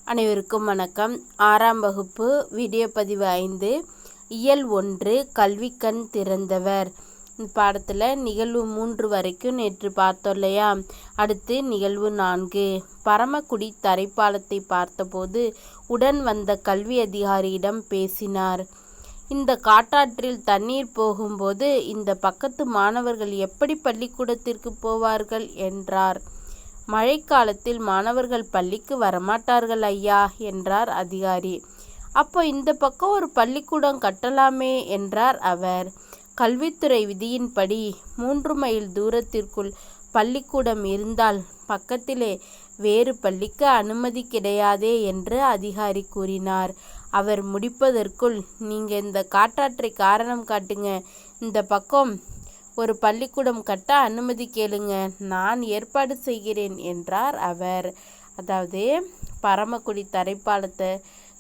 அனைவருக்கும் வணக்கம். 6ஆம் வகுப்பு வீடியோ பதிவு 5 இயல் 1 கல்விக்கண் திறந்தவர் பாடத்தில் நிகழ்வு 3 வரைக்கும் நேற்று பார்த்தோம் இல்லையா. அடுத்து நிகழ்வு 4 பரமக்குடி தரைப்பாலத்தை பார்த்தபோது உடன் வந்த கல்வி அதிகாரியிடம் பேசினார். இந்த காட்டாற்றில் தண்ணீர் போகும்போது இந்த பக்கத்து மாணவர்கள் எப்படி பள்ளிக்கூடத்திற்கு போவார்கள் என்றார். மழைக்காலத்தில் மாணவர்கள் பள்ளிக்கு வரமாட்டார்கள் ஐயா என்றார் அதிகாரி. அப்போ இந்த பக்கம் ஒரு பள்ளிக்கூடம் கட்டலாமே என்றார் அவர். கல்வித்துறை விதியின்படி 3 மைல் தூரத்திற்குள் பள்ளிக்கூடம் இருந்தால் பக்கத்திலே வேறு பள்ளிக்கு அனுமதி கிடையாதே என்று அதிகாரி கூறினார். அவர் முடிப்பதற்குள் நீங்கள் இந்த காட்டாற்றை காரணம் காட்டுங்க, இந்த பக்கம் ஒரு பள்ளிக்கூடம் கட்ட அனுமதி கேளுங்க, நான் ஏற்பாடு செய்கிறேன் என்றார் அவர். அதாவது பரமக்குடி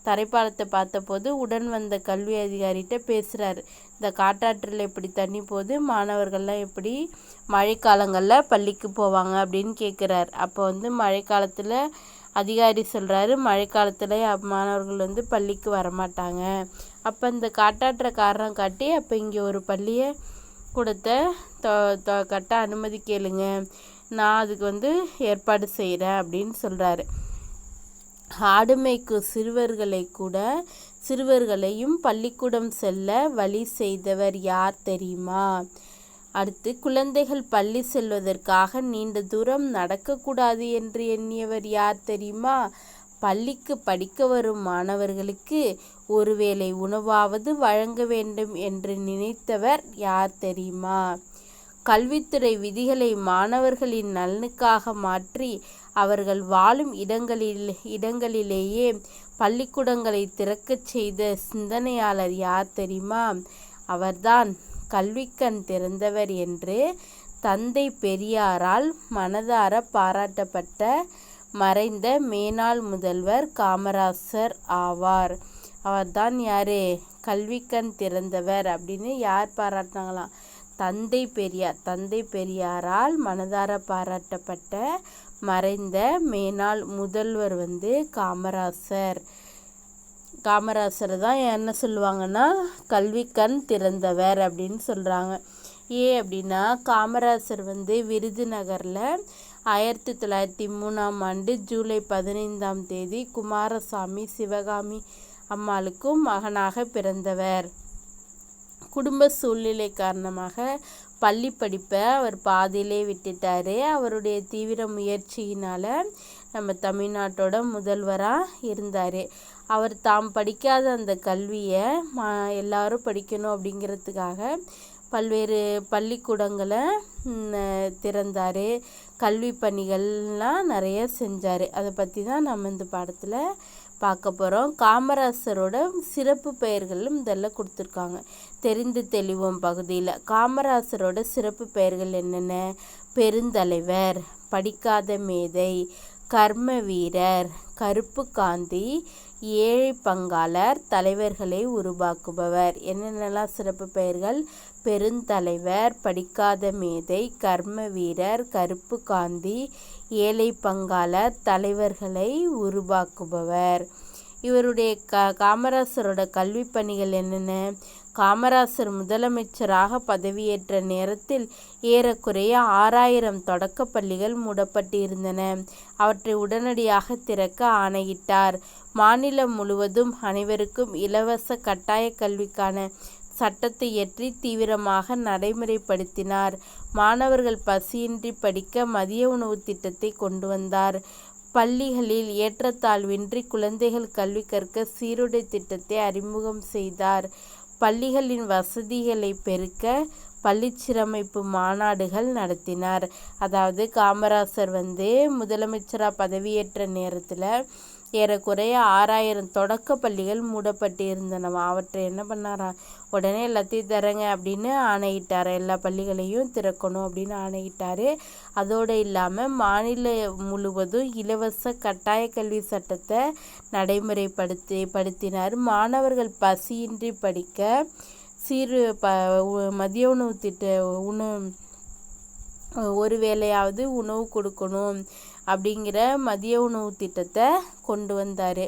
தரைப்பாலத்தை பார்த்தபோது உடன் வந்த கல்வி அதிகாரிகிட்ட பேசுகிறார். இந்த காட்டாற்றில் எப்படி தண்ணி போகுது, மாணவர்கள்லாம் எப்படி மழைக்காலங்களில் பள்ளிக்கு போவாங்க அப்படின்னு கேட்குறார். அப்போ மழைக்காலத்தில் அதிகாரி சொல்கிறாரு, மழைக்காலத்தில் மாணவர்கள் பள்ளிக்கு வரமாட்டாங்க. அப்போ இந்த காட்டாற்றை காரணம் காட்டி அப்போ இங்கே ஒரு பள்ளியை கூடத்தை கட்ட அனுமதி கேளுங்க, நான் அதுக்கு ஏற்பாடு செய்கிறேன் அப்படின்னு சொல்கிறாரு. ஆடு மேய்க்கும் சிறுவர்களையும் பள்ளிக்கூடம் செல்ல வழி செய்தவர் யார் தெரியுமா? அடுத்து குழந்தைகள் பள்ளி செல்வதற்காக நீண்ட தூரம் நடக்கக்கூடாது என்று எண்ணியவர் யார் தெரியுமா? பள்ளிக்கு படிக்க வரும் மாணவர்களுக்கு ஒருவேளை உணவாவது வழங்க வேண்டும் என்று நினைத்தவர் யார் தெரியுமா? கல்வித்துறை விதிகளை மாணவர்களின் நலனுக்காக மாற்றி அவர்கள் வாழும் இடங்களிலேயே பள்ளிக்கூடங்களை திறக்கச் செய்த சிந்தனையாளர் யார் தெரியுமா? அவர்தான் கல்விக்கண் திறந்தவர் என்று தந்தை பெரியாரால் மனதார பாராட்டப்பட்ட மறைந்த மேனாள் முதல்வர் காமராசர் ஆவார். அவர்தான் யாரு? கல்விக்கண் திறந்தவர் அப்படின்னு யார் பாராட்டினாங்களாம்? தந்தை பெரியாரால் மனதார பாராட்டப்பட்ட மறைந்த மேனாள் முதல்வர் காமராசர் தான் என்ன சொல்லுவாங்கன்னா கல்விக்கண் திறந்தவர் அப்படின்னு சொல்கிறாங்க. அப்படின்னா காமராசர் விருதுநகரில் 1903ஆம் ஆண்டு ஜூலை 15ஆம் தேதி குமாரசாமி சிவகாமி அம்மாளுக்கும் மகனாக பிறந்தவர். குடும்ப சூழ்நிலை காரணமாக பள்ளி படிப்பை அவர் பாதியிலே விட்டுட்டார். அவருடைய தீவிர முயற்சியினால் நம்ம தமிழ்நாட்டோட முதல்வராக இருந்தார். அவர் தாம் படிக்காத அந்த கல்வியை எல்லாரும் படிக்கணும் அப்படிங்கிறதுக்காக பல்வேறு பள்ளிக்கூடங்களை திறந்தார். கல்வி பணிகள்லாம் நிறைய செஞ்சார். அதை பற்றி தான் நம்ம இந்த பாடத்தில் பார்க்க போகிறோம். காமராசரோட சிறப்பு பெயர்களும் இதெல்லாம் கொடுத்துருக்காங்க. தெரிந்து தெளிவோம் பகுதியில் காமராசரோட சிறப்பு பெயர்கள் என்னென்ன? பெருந்தலைவர், படிக்காத மேதை, கர்ம வீரர், கருப்பு காந்தி, ஏழை பங்காளர், தலைவர்களை உருவாக்குபவர். என்னென்னலாம் சிறப்பு பெயர்கள்? பெருந்தலைவர், படிக்காத மேதை, கர்ம வீரர், கருப்பு காந்தி, ஏழை பங்காளர், தலைவர்களை உருவாக்குபவர். இவருடைய காமராசரோட கல்வி பணிகள் என்னென்ன? காமராசர் முதலமைச்சராக பதவியேற்ற நேரத்தில் ஏறக்குறைய 6000 தொடக்க பள்ளிகள் மூடப்பட்டிருந்தன. அவற்றை உடனடியாக திறக்க ஆணையிட்டார். மாநிலம் முழுவதும் அனைவருக்கும் இலவச கட்டாய கல்விக்கான சட்டத்தை இயற்றி தீவிரமாக நடைமுறைப்படுத்தினார். மாணவர்கள் பசியின்றி படிக்க மதிய உணவு திட்டத்தை கொண்டு வந்தார். பள்ளிகளில் ஏற்றத்தாழ்வின்றி குழந்தைகள் கல்வி கற்க சீருடை திட்டத்தை அறிமுகம் செய்தார். பள்ளிகளின் வசதிகளை பெருக்க பள்ளிச்சீரமைப்பு மாநாடுகள் நடத்தினார். அதாவது காமராசர் முதலமைச்சராக பதவியேற்ற நேரத்தில் ஏறக்குறைய 6000 தொடக்க பள்ளிகள் மூடப்பட்டு இருந்தனவா. அவற்றை என்ன பண்ணாராம்? உடனே எல்லாத்தையும் திறங்க அப்படின்னு ஆணையிட்டார். எல்லா பள்ளிகளையும் திறக்கணும் அப்படின்னு ஆணையிட்டார். அதோடு இல்லாமல் மாநிலம் முழுவதும் இலவச கட்டாய கல்வி சட்டத்தை நடைமுறைப்படுத்தினார். மாணவர்கள் பசியின்றி படிக்க மதிய உணவு ஒரு வேளையாவது உணவு கொடுக்கணும் அப்படிங்கிற மதிய உணவு திட்டத்தை கொண்டு வந்தார்.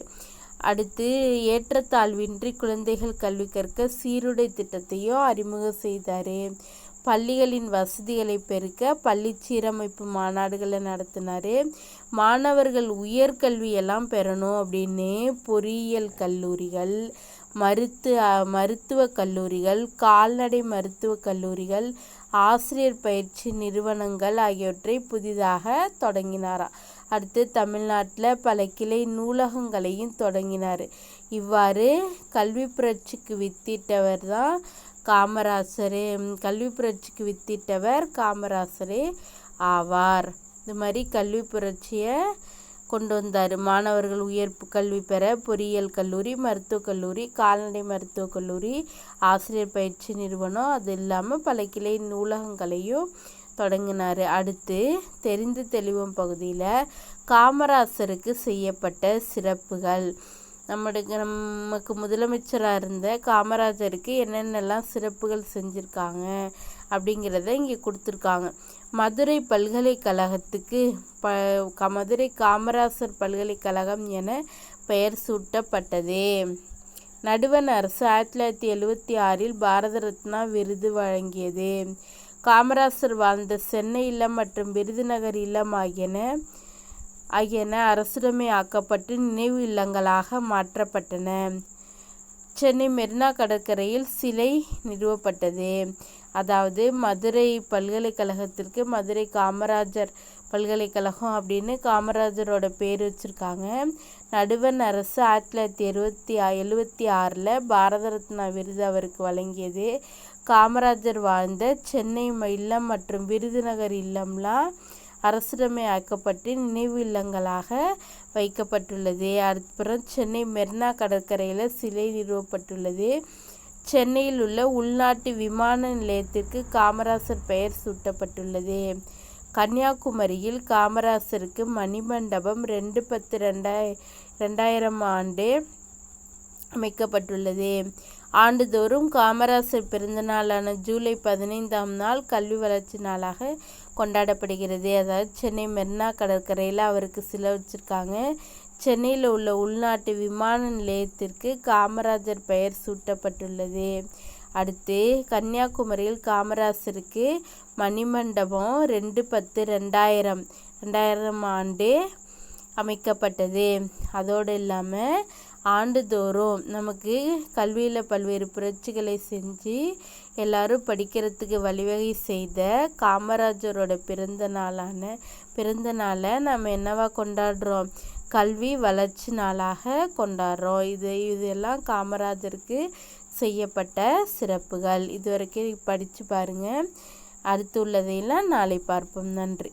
அடுத்து ஏற்றத்தாழ்வின்றி குழந்தைகள் கல்வி கற்க சீருடை திட்டத்தையும் அறிமுகம் செய்தார். பள்ளிகளின் வசதிகளை பெருக்க பள்ளி சீரமைப்பு மாநாடுகளை நடத்தினார். மாணவர்கள் உயர்கல்வியெல்லாம் பெறணும் அப்படின்னு பொறியியல் கல்லூரிகள், மருத்துவக் கல்லூரிகள், கால்நடை மருத்துவக் கல்லூரிகள், ஆசிரியர் பயிற்சி நிறுவனங்கள் ஆகியவற்றை புதிதாக தொடங்கினாராம். அடுத்து தமிழ்நாட்டில் பல கிளை நூலகங்களையும் தொடங்கினார். இவ்வாறு கல்வி புரட்சிக்கு வித்திட்டவர் தான் காமராசரே. கல்வி புரட்சிக்கு வித்திட்டவர் காமராசரே ஆவார். இது மாதிரி கல்வி புரட்சியை கொண்டு வந்தார். மாணவர்கள் உயர் கல்வி பெற பொறியியல் கல்லூரி, மருத்துவக் கல்லூரி, கால்நடை மருத்துவக் கல்லூரி, ஆசிரியர் பயிற்சி நிறுவனம், அது இல்லாமல் பல கிளை நூலகங்களையும் தொடங்கினார். அடுத்து தெரிந்து தெளிவோம் பகுதியில் காமராசருக்கு செய்யப்பட்ட சிறப்புகள். நமக்கு முதலமைச்சராக இருந்த காமராஜருக்கு என்னென்னலாம் சிறப்புகள் செஞ்சுருக்காங்க அப்படிங்கிறத இங்கே கொடுத்துருக்காங்க. மதுரை பல்கலைக்கழகத்துக்கு மதுரை காமராசர் பல்கலைக்கழகம் என பெயர் சூட்டப்பட்டது. நடுவண் அரசு 1976 பாரத ரத்னா விருது வழங்கியது. காமராசர் வாழ்ந்த சென்னை இல்லம் மற்றும் விருதுநகர் இல்லம் ஆகியன அரசுடைமை ஆக்கப்பட்டு நினைவு இல்லங்களாக மாற்றப்பட்டன. சென்னை மெரினா கடற்கரையில் சிலை நிறுவப்பட்டது. அதாவது மதுரை பல்கலைக்கழகத்திற்கு மதுரை காமராஜர் பல்கலைக்கழகம் அப்படின்னு காமராஜரோட பேர் வச்சுருக்காங்க. நடுவண் அரசு 1976 பாரத ரத்னா விருது அவருக்கு வழங்கியது. காமராஜர் வாழ்ந்த சென்னை இல்லம் மற்றும் விருதுநகர் இல்லம்லாம் அரசுடைமை ஆக்கப்பட்டு நினைவு இல்லங்களாக வைக்கப்பட்டுள்ளது. அப்புறம் சென்னை மெரினா கடற்கரையில் சிலை நிறுவப்பட்டுள்ளது. சென்னையில் உள்ள உள்நாட்டு விமான நிலையத்திற்கு காமராசர் பெயர் சூட்டப்பட்டுள்ளது. கன்னியாகுமரியில் காமராசருக்கு மணிமண்டபம் 2/10/2000 அமைக்கப்பட்டுள்ளது. ஆண்டுதோறும் காமராசர் பிறந்தநாளான ஜூலை 15 கல்வி வளர்ச்சி நாளாக கொண்டாடப்படுகிறது. அதாவது சென்னை மெரினா கடற்கரையில் அவருக்கு சிலை வச்சுருக்காங்க. சென்னையில் உள்ள உள்நாட்டு விமான நிலையத்திற்கு காமராஜர் பெயர் சூட்டப்பட்டுள்ளது. அடுத்து கன்னியாகுமரியில் காமராசருக்கு மணிமண்டபம் 2/10/2000 அமைக்கப்பட்டது. அதோடு இல்லாமல் ஆண்டுதோறும் நமக்கு கல்வியில் பல்வேறு புரட்சிகளை செஞ்சு எல்லாரும் படிக்கிறதுக்கு வழிவகை செய்த காமராஜரோட பிறந்த நாளை நம்ம என்னவா கொண்டாடுறோம்? கல்வி வளர்ச்சி நாளாக கொண்டாடுறோம். இதெல்லாம் காமராஜருக்கு செய்யப்பட்ட சிறப்புகள். இதுவரைக்கும் படித்து பாருங்கள். அடுத்து உள்ளதையெல்லாம் நாளை பார்ப்போம். நன்றி.